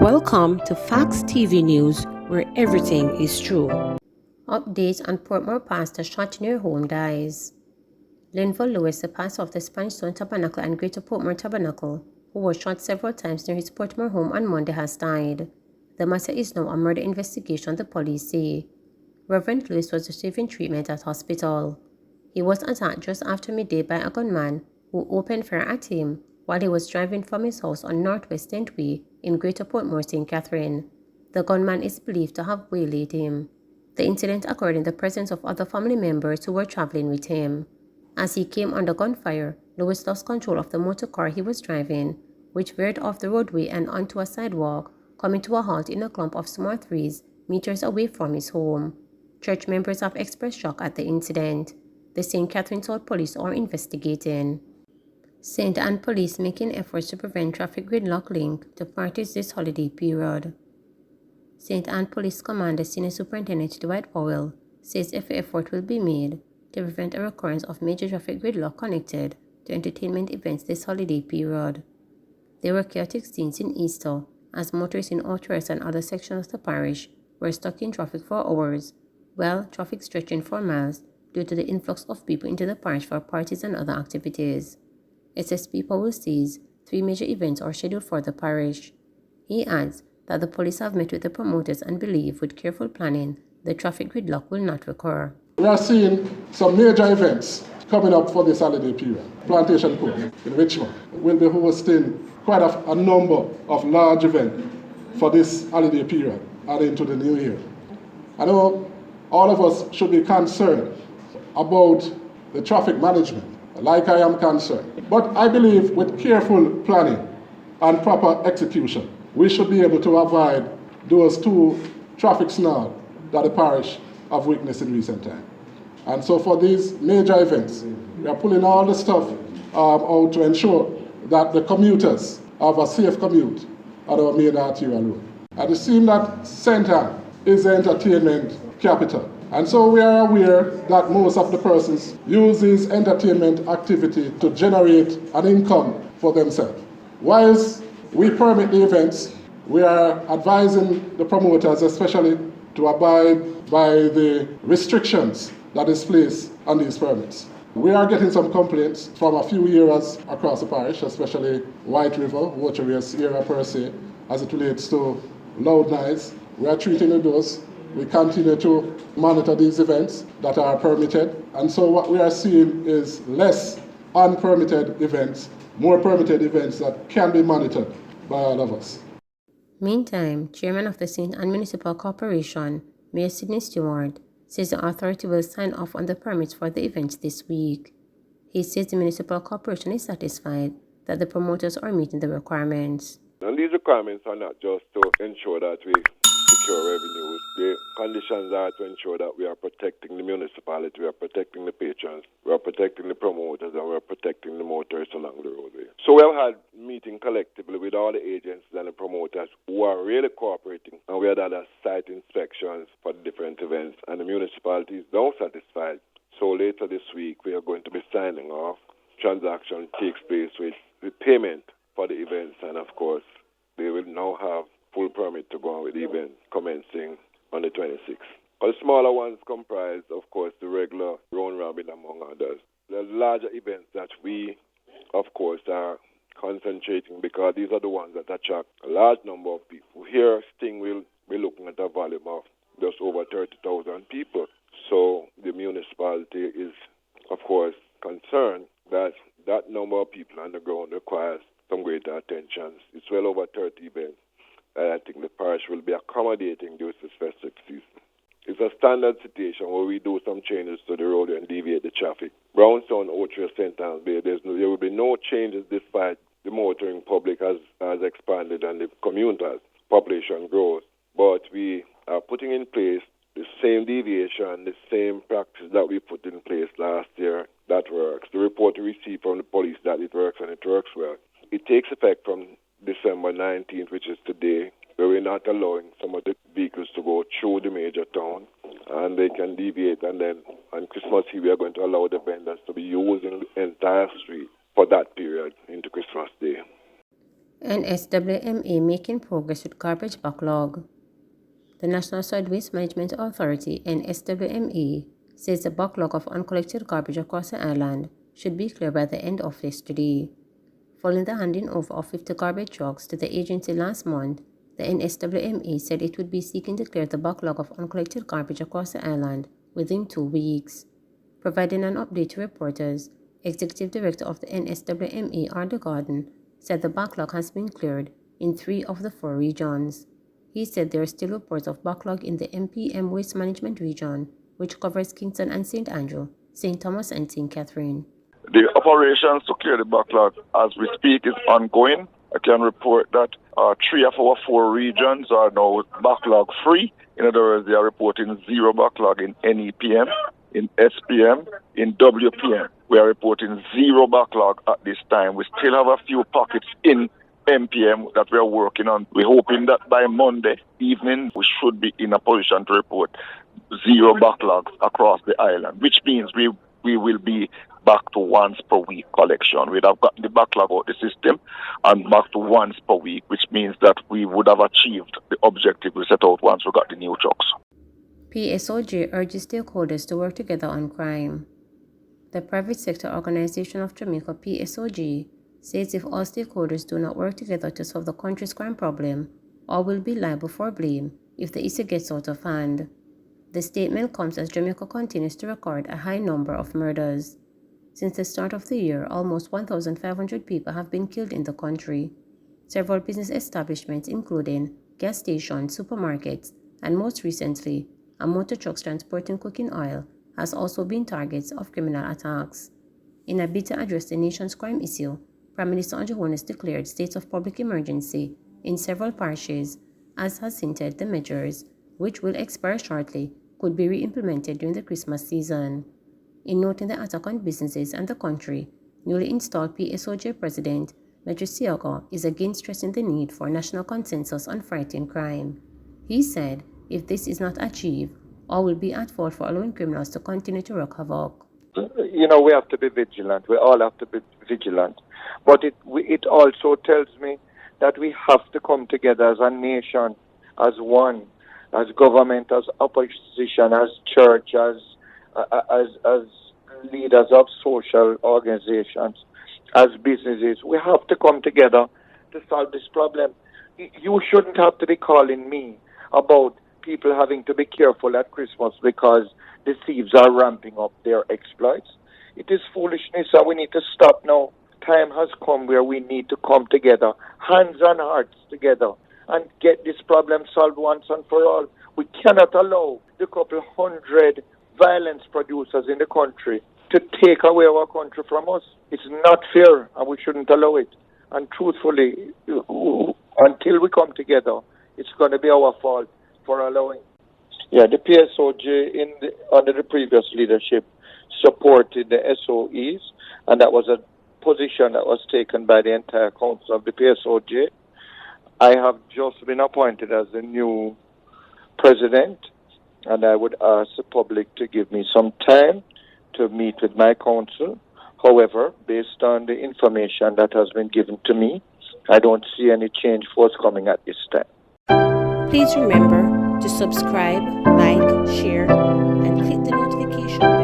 Welcome to Facts TV News, where everything is true. Updates on Portmore pastor shot near home dies. Linville Lewis, the pastor of the Spanish Stone Tabernacle and Greater Portmore Tabernacle, who was shot several times near his Portmore home on Monday, has died. The matter is now a murder investigation, the police say. Reverend Lewis was receiving treatment at hospital. He was attacked just after midday by a gunman who opened fire at him while he was driving from his house on Northwest 10th Way in Greater Portmore, St. Catherine. The gunman is believed to have waylaid him. The incident occurred in the presence of other family members who were traveling with him. As he came under gunfire, Lewis lost control of the motor car he was driving, which veered off the roadway and onto a sidewalk, coming to a halt in a clump of small trees meters away from his home. Church members have expressed shock at the incident. The St. Catherine South Police are investigating. St. Anne Police making efforts to prevent traffic gridlock linked to parties this holiday period. St. Anne Police Commander Senior Superintendent Dwight Powell says every effort will be made to prevent a recurrence of major traffic gridlock connected to entertainment events this holiday period. There were chaotic scenes in Easter as motorists in Outerwest and other sections of the parish were stuck in traffic for hours, while traffic stretching for miles due to the influx of people into the parish for parties and other activities. SSP Powell says 3 major events are scheduled for the parish. He adds that the police have met with the promoters and believe with careful planning the traffic gridlock will not recur. We are seeing some major events coming up for this holiday period. Plantation Court in Richmond will be hosting quite a number of large events for this holiday period and into the new year. I know all of us should be concerned about the traffic management, like I am concerned. But I believe with careful planning and proper execution, we should be able to avoid those 2 traffic snags that the parish have witnessed in recent time. And so for these major events, we are pulling all the stuff out to ensure that the commuters have a safe commute on our main arterial road. And it seems that St. Anne is the entertainment capital. And so we are aware that most of the persons use this entertainment activity to generate an income for themselves. Whilst we permit the events, we are advising the promoters especially to abide by the restrictions that is placed on these permits. We are getting some complaints from a few areas across the parish, especially White River, Waterways area per se, as it relates to loud noise. We are treating those. We continue to monitor these events that are permitted. And so what we are seeing is less unpermitted events, more permitted events that can be monitored by all of us. Meantime, Chairman of the St. Anne Municipal Corporation, Mayor Sidney Stewart, says the authority will sign off on the permits for the events this week. He says the municipal corporation is satisfied that the promoters are meeting the requirements. And these requirements are not just to ensure that we secure revenues. The conditions are to ensure that we are protecting the municipality, we are protecting the patrons, we are protecting the promoters, and we are protecting the motorists along the roadway. So we have had meeting collectively with all the agencies and the promoters who are really cooperating, and we had other site inspections for the different events, and the municipality is now satisfied. So later this week we are going to be signing off. Transaction takes place with the payment for the events, and of course they will now have full permit to go on with the event commencing on the 26th. The smaller ones comprise, of course, the regular round robin among others. The larger events that we, of course, are concentrating because these are the ones that attract a large number of people. Here, Sting will be looking at a volume of just over 30,000 people. So the municipality is, of course, concerned that that number of people on the ground requires some greater attention. It's well over 30 events that I think the parish will be accommodating during this festive season. It's a standard situation where we do some changes to the road and deviate the traffic. Brownstown, Ocho, St. Anne's Bay, there will be no changes despite the motoring public has expanded and the commuter population grows. But we are putting in place the same deviation, the same practice that we put in place last year that works. The report we received from the police that it works and it works well. It takes effect from December 19th, which is today, where we're not allowing some of the vehicles to go through the major town, and they can deviate. And then on Christmas Eve, we are going to allow the vendors to be using the entire street for that period into Christmas Day. NSWMA making progress with garbage backlog. The National Solid Waste Management Authority, NSWMA, says the backlog of uncollected garbage across the island should be cleared by the end of yesterday. Following the handing over of 50 garbage trucks to the agency last month, the NSWMA said it would be seeking to clear the backlog of uncollected garbage across the island within 2 weeks. Providing an update to reporters, Executive Director of the NSWMA, Arthur Gordon, said the backlog has been cleared in 3 of the 4 regions. He said there are still reports of backlog in the MPM Waste Management region, which covers Kingston and St. Andrew, St. Thomas and St. Catherine. The operations to clear the backlog as we speak is ongoing. I can report that 3 of our 4 regions are now backlog free. In other words, they are reporting 0 backlog in NEPM, in SPM, in WPM. We are reporting 0 backlog at this time. We still have a few pockets in MPM that we are working on. We're hoping that by Monday evening we should be in a position to report 0 backlog across the island, which means we will be back to once per week collection. We'd have gotten the backlog out the system and back to once per week, which means that we would have achieved the objective we set out once we got the new trucks. PSOJ urges stakeholders to work together on crime. The Private Sector Organization of Jamaica, PSOJ, says if all stakeholders do not work together to solve the country's crime problem, all will be liable for blame if the issue gets out of hand. The statement comes as Jamaica continues to record a high number of murders. Since the start of the year, almost 1,500 people have been killed in the country. Several business establishments, including gas stations, supermarkets, and most recently, a motor truck transporting cooking oil, has also been targets of criminal attacks. In a bid to address the nation's crime issue, Prime Minister Andrew has declared state of public emergency in several parishes, as has hinted the measures, which will expire shortly, could be re-implemented during the Christmas season. In noting the attack on businesses and the country, newly installed PSOJ President Major Siaga is again stressing the need for national consensus on fighting crime. He said if this is not achieved, all will be at fault for allowing criminals to continue to wreak havoc. We have to be vigilant. We all have to be vigilant. But it also tells me that we have to come together as a nation, as one, as government, as opposition, as church, as leaders of social organizations, as businesses. We have to come together to solve this problem. You shouldn't have to be calling me about people having to be careful at Christmas because the thieves are ramping up their exploits. It is foolishness, and we need to stop now. Time has come where we need to come together, hands and hearts together, and get this problem solved once and for all. We cannot allow the couple hundred violence producers in the country to take away our country from us. It's not fair, and we shouldn't allow it. And truthfully, until we come together, it's going to be our fault for allowing. Yeah, the PSOJ under the previous leadership supported the SOEs, and that was a position that was taken by the entire council of the PSOJ. I have just been appointed as the new president, and I would ask the public to give me some time to meet with my council. However, based on the information that has been given to me, I don't see any change forthcoming at this time. Please remember to subscribe, like, share, and click the notification bell